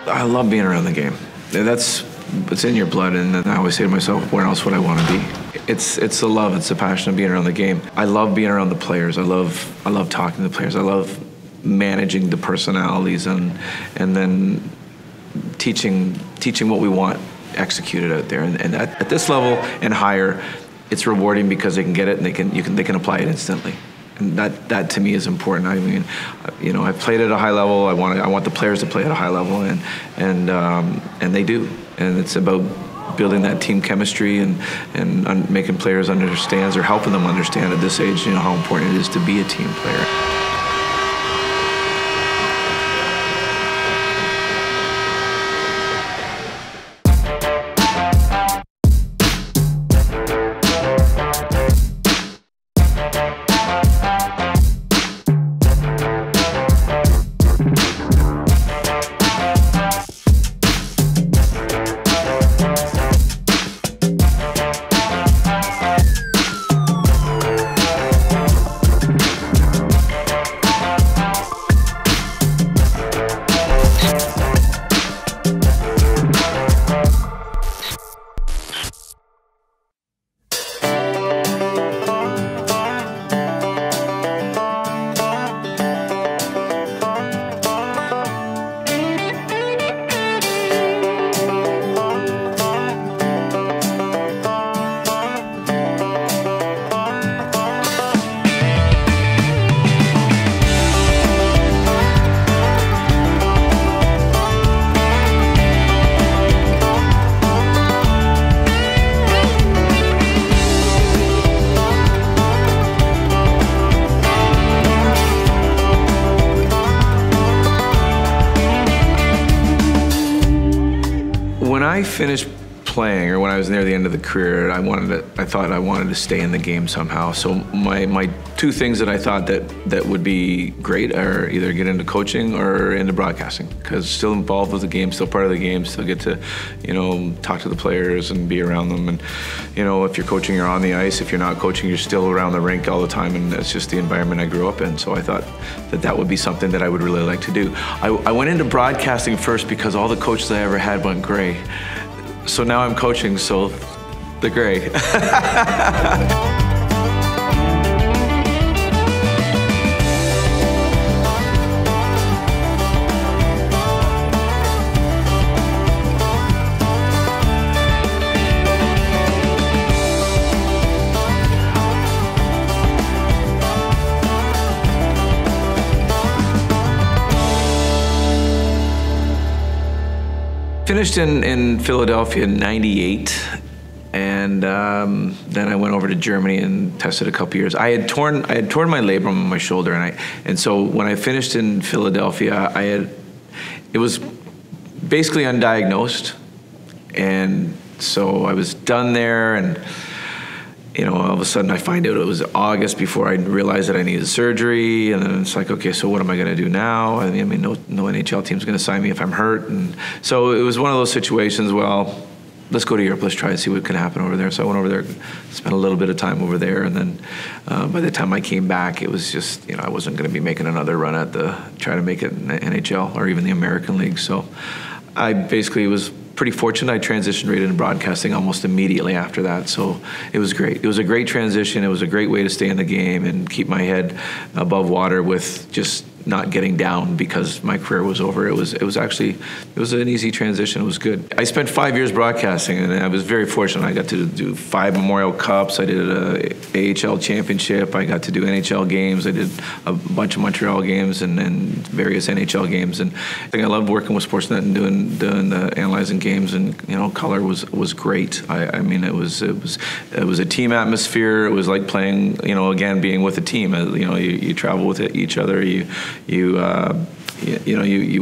I love being around the game. It's in your blood, and then I always say to myself, where else would I want to be? It's the love, it's the passion of being around the game. I love being around the players. I love talking to the players. I love managing the personalities and then teaching what we want executed out there. And at this level and higher, it's rewarding because they can get it and they can apply it instantly. And that to me is important. I mean, I've played at a high level. I want the players to play at a high level, and they do. And it's about building that team chemistry and making players understand or helping them understand at this age, how important it is to be a team player. When I finished playing, or when I was near the end of the career, I thought I wanted to stay in the game somehow. So my two things that I thought that would be great are either get into coaching or into broadcasting, because still involved with the game, still part of the game, still get to, talk to the players and be around them. And, if you're coaching, you're on the ice. If you're not coaching, you're still around the rink all the time, and that's just the environment I grew up in. So I thought that would be something that I would really like to do. I went into broadcasting first because all the coaches I ever had went gray. So now I'm coaching, so the gray. Finished in Philadelphia in '98, and then I went over to Germany and tested a couple years. I had torn my labrum on my shoulder, and so when I finished in Philadelphia, it was basically undiagnosed, and so I was done there, and all of a sudden I find out it was August before I realized that I needed surgery, and then it's like, okay, so what am I going to do now? I mean, no NHL team's going to sign me if I'm hurt, and so it was one of those situations. Well, let's go to Europe. Let's try and see what can happen over there. So I went over there, spent a little bit of time over there, and then by the time I came back, it was just I wasn't going to be making another run at try to make it in the NHL or even the American League. So I basically was pretty fortunate. I transitioned right into broadcasting almost immediately after that, so it was great. It was a great transition. It was a great way to stay in the game and keep my head above water with just not getting down because my career was over. It was an easy transition. It was good. I spent 5 years broadcasting, and I was very fortunate. I got to do 5 Memorial Cups. I did an AHL championship. I got to do NHL games. I did a bunch of Montreal games and various NHL games. And I think I loved working with Sportsnet and doing the analyzing games. And color was great. I mean, it was a team atmosphere. It was like playing. Again, being with a team. You travel with each other. You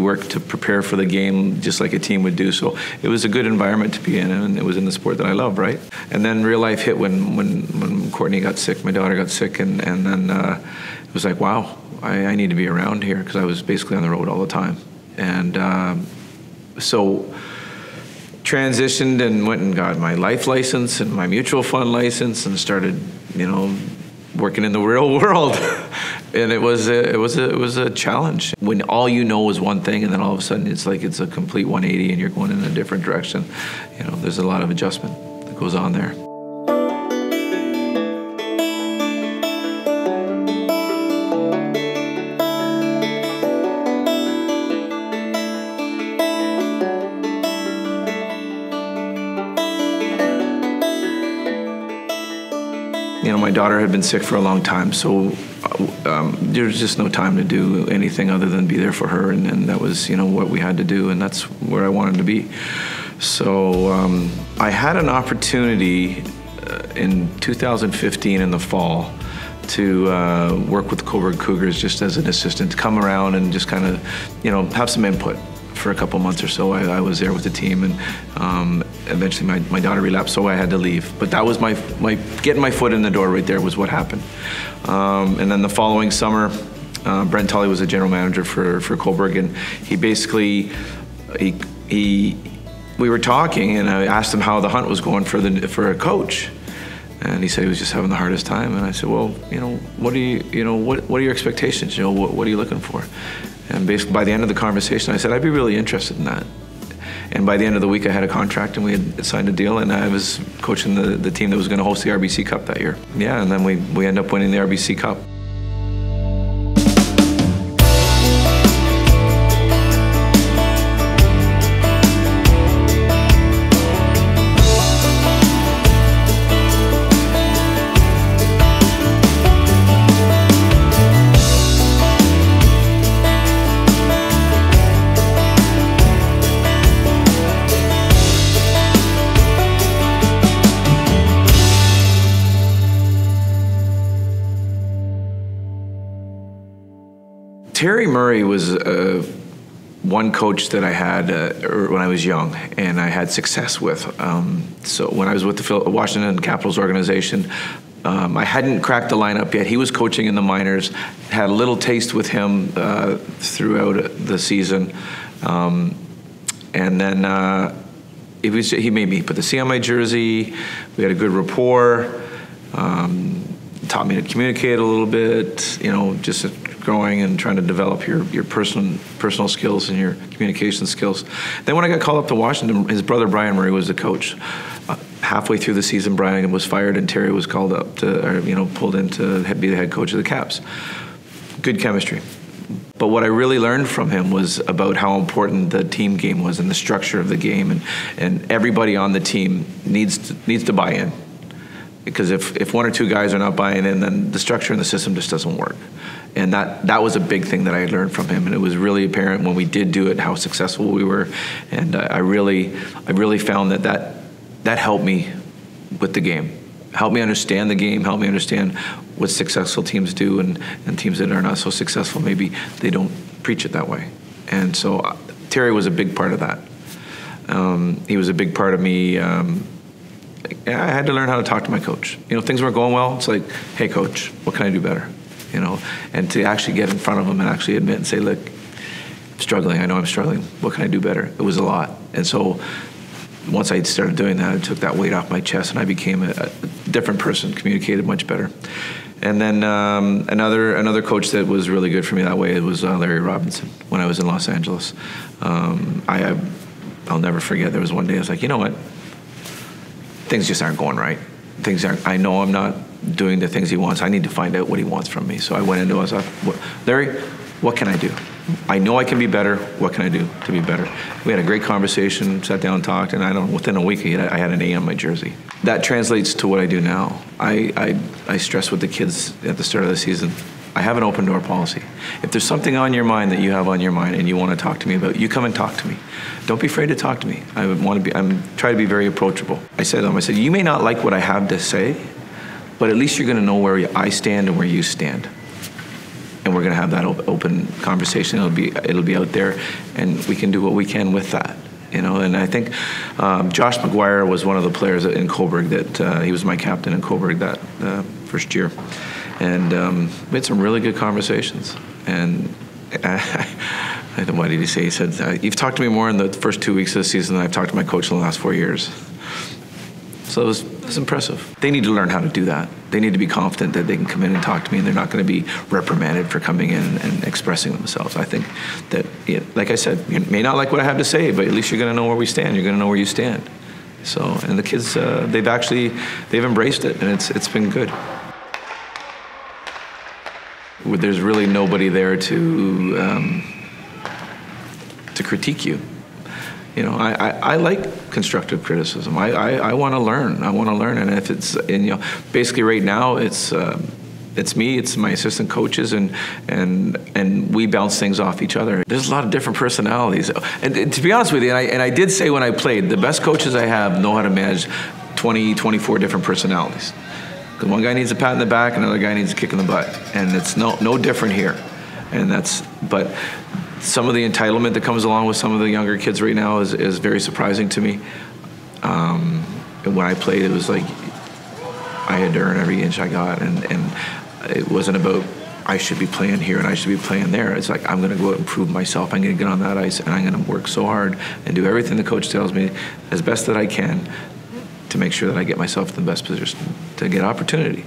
work to prepare for the game just like a team would do. So it was a good environment to be in, and it was in the sport that I love, right? And then real life hit when Courtney got sick, my daughter got sick, and then it was like, wow, I need to be around here, because I was basically on the road all the time. And so transitioned and went and got my life license and my mutual fund license and started, working in the real world. And it was a challenge when all you know is one thing, and then all of a sudden it's like it's a complete 180 and you're going in a different direction. You know, there's a lot of adjustment that goes on there. You know, my daughter had been sick for a long time, so there was just no time to do anything other than be there for her, and that was, you know, what we had to do, and that's where I wanted to be. So I had an opportunity in 2015 in the fall to work with Coburg Cougars just as an assistant, to come around and just kind of, you know, have some input. For a couple months or so, I was there with the team, and eventually my daughter relapsed, so I had to leave. But that was my getting my foot in the door right there was what happened. And then the following summer, Brent Tully was the general manager for Coburg, and he basically we were talking, and I asked him how the hunt was going for a coach. And he said he was just having the hardest time. And I said, well, you know, what are your expectations? You know, what are you looking for? And basically, by the end of the conversation, I said, I'd be really interested in that. And by the end of the week, I had a contract, and we had signed a deal, and I was coaching the team that was going to host the RBC Cup that year. Yeah, and then we ended up winning the RBC Cup. Terry Murray was one coach that I had when I was young, and I had success with. So when I was with the Washington Capitals organization, I hadn't cracked the lineup yet. He was coaching in the minors, had a little taste with him throughout the season, and then he made me put the C on my jersey. We had a good rapport. Taught me to communicate a little bit, you know, just growing and trying to develop your personal skills and your communication skills. Then when I got called up to Washington, his brother Brian Murray was the coach. Halfway through the season, Brian was fired, and Terry was called up pulled in to be the head coach of the Caps. Good chemistry. But what I really learned from him was about how important the team game was and the structure of the game, and everybody on the team needs to buy in. Because if one or two guys are not buying in, then the structure and the system just doesn't work. And that was a big thing that I had learned from him, and it was really apparent when we did do it how successful we were. And I really found that helped me with the game, helped me understand the game, helped me understand what successful teams do, and teams that are not so successful, maybe they don't preach it that way. And so Terry was a big part of that. He was a big part of me. I had to learn how to talk to my coach. You know, things weren't going well. It's like, hey, coach, what can I do better? You know, and to actually get in front of him and actually admit and say, look, I'm struggling. I know I'm struggling. What can I do better? It was a lot. And so once I started doing that, it took that weight off my chest, and I became a different person, communicated much better. And then another coach that was really good for me that way was Larry Robinson when I was in Los Angeles. I'll never forget, there was one day I was like, you know what? Things just aren't going right. I know I'm not doing the things he wants. I need to find out what he wants from me. So I went into it. I was like, Larry, what can I do? I know I can be better. What can I do to be better? We had a great conversation, sat down and talked, and within a week I had an A on my jersey. That translates to what I do now. I stress with the kids at the start of the season, I have an open door policy. If there's something on your mind that you have on your mind and you want to talk to me about, you come and talk to me. Don't be afraid to talk to me. I'm try to be very approachable. I said to them, you may not like what I have to say, but at least you're going to know where I stand and where you stand. And we're going to have that open conversation. It'll be out there, and we can do what we can with that. You know, and I think Josh McGuire was one of the players in Coburg that he was my captain in Coburg that first year. And we had some really good conversations. And I don't know, what did he say? He said, you've talked to me more in the first 2 weeks of the season than I've talked to my coach in the last 4 years. So it was That's impressive. They need to learn how to do that. They need to be confident that they can come in and talk to me and they're not going to be reprimanded for coming in and expressing themselves. I think that, like I said, you may not like what I have to say, but at least you're going to know where we stand. You're going to know where you stand. So, and the kids, they've embraced it, and it's been good. There's really nobody there to critique you. You know, I like constructive criticism. I want to learn. I want to learn, and if it's, and you know, basically right now it's me, it's my assistant coaches, and we bounce things off each other. There's a lot of different personalities, and to be honest with you, and I did say when I played, the best coaches I have know how to manage 20, 24 different personalities. Because one guy needs a pat in the back, another guy needs a kick in the butt, and it's no different here. And but some of the entitlement that comes along with some of the younger kids right now is very surprising to me. And when I played, it was like I had to earn every inch I got, and it wasn't about I should be playing here and I should be playing there. It's like I'm going to go out and prove myself. I'm going to get on that ice, and I'm going to work so hard and do everything the coach tells me as best that I can to make sure that I get myself in the best position to get opportunity.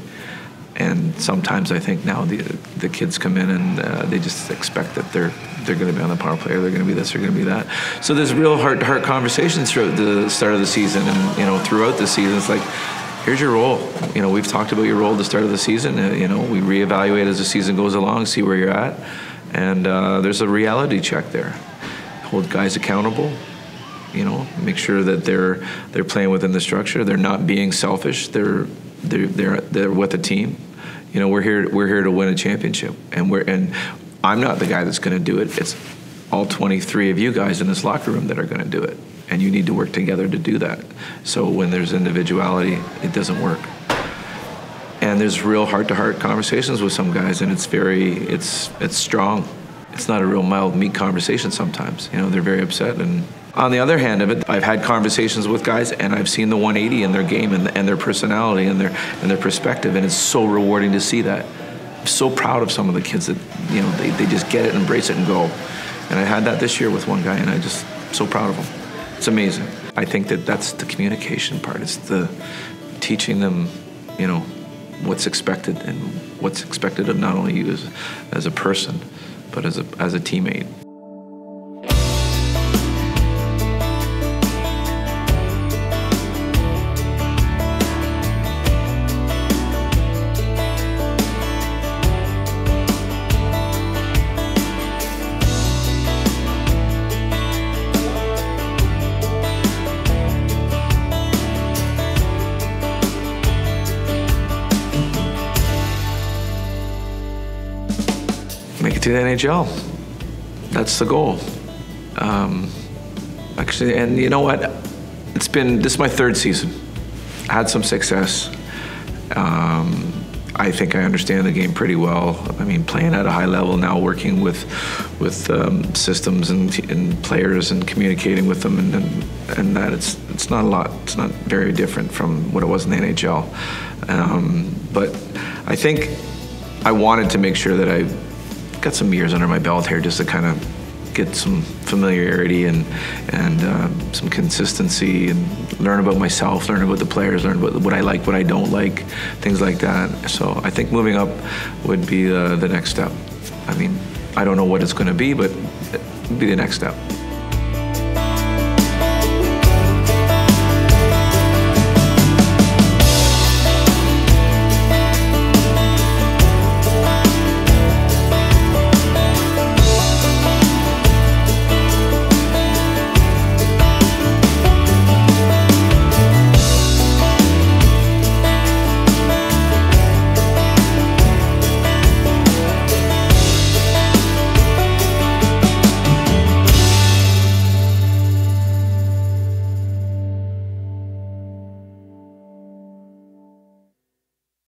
And sometimes I think now the kids come in and they just expect that they're going to be on the power play, or they're going to be this, or going to be that. So there's real heart-to-heart conversations throughout the start of the season, and you know, throughout the season, it's like, here's your role. You know, we've talked about your role at the start of the season. You know, we reevaluate as the season goes along, see where you're at, and there's a reality check there. Hold guys accountable. You know, make sure that they're playing within the structure. They're not being selfish. They're with a team. You know, we're here to win a championship, and I'm not the guy that's going to do it. It's all 23 of you guys in this locker room that are going to do it, and you need to work together to do that. So when there's individuality, it doesn't work. And there's real heart-to-heart conversations with some guys, and it's strong. It's not a real mild meat conversation sometimes. You know, they're very upset. And on the other hand of it, I've had conversations with guys, and I've seen the 180 in their game and their personality and their perspective, and it's so rewarding to see that. I'm so proud of some of the kids that, you know, they just get it, embrace it, and go. And I had that this year with one guy, and I'm just so proud of him. It's amazing. I think that's the communication part. It's the teaching them, you know, what's expected, and what's expected of not only you as a person, but as a teammate. Make it to the NHL. That's the goal. Actually, and you know what? This is my third season. I had some success. I think I understand the game pretty well. I mean, playing at a high level now, working with systems and players and communicating with them, and that it's not a lot. It's not very different from what it was in the NHL. But I think I wanted to make sure that I got some years under my belt here, just to kind of get some familiarity and some consistency, and learn about myself, learn about the players, learn about what I like, what I don't like, things like that. So I think moving up would be the next step. I mean, I don't know what it's going to be, but it would be the next step.